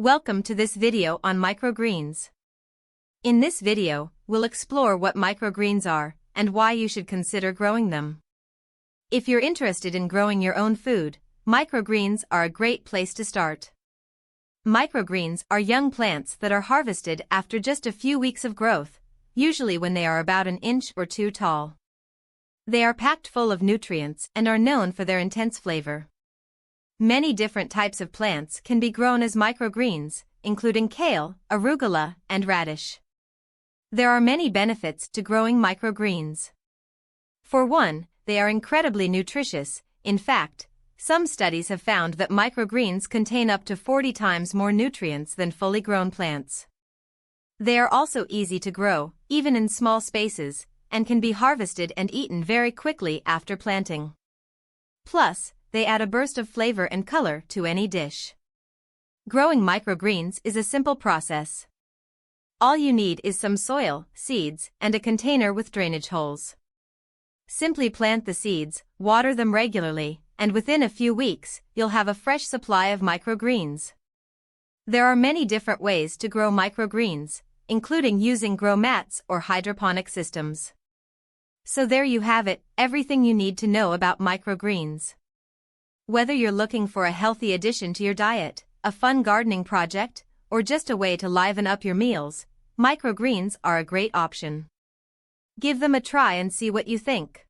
Welcome to this video on microgreens. In this video, we'll explore what microgreens are and why you should consider growing them. If you're interested in growing your own food, microgreens are a great place to start. Microgreens are young plants that are harvested after just a few weeks of growth, usually when they are about an inch or two tall. They are packed full of nutrients and are known for their intense flavor. Many different types of plants can be grown as microgreens, including kale, arugula, and radish. There are many benefits to growing microgreens. For one, they are incredibly nutritious. In fact, some studies have found that microgreens contain up to 40 times more nutrients than fully grown plants. They are also easy to grow, even in small spaces, and can be harvested and eaten very quickly after planting. Plus, they add a burst of flavor and color to any dish. Growing microgreens is a simple process. All you need is some soil, seeds, and a container with drainage holes. Simply plant the seeds, water them regularly, and within a few weeks, you'll have a fresh supply of microgreens. There are many different ways to grow microgreens, including using grow mats or hydroponic systems. So there you have it, everything you need to know about microgreens. Whether you're looking for a healthy addition to your diet, a fun gardening project, or just a way to liven up your meals, microgreens are a great option. Give them a try and see what you think.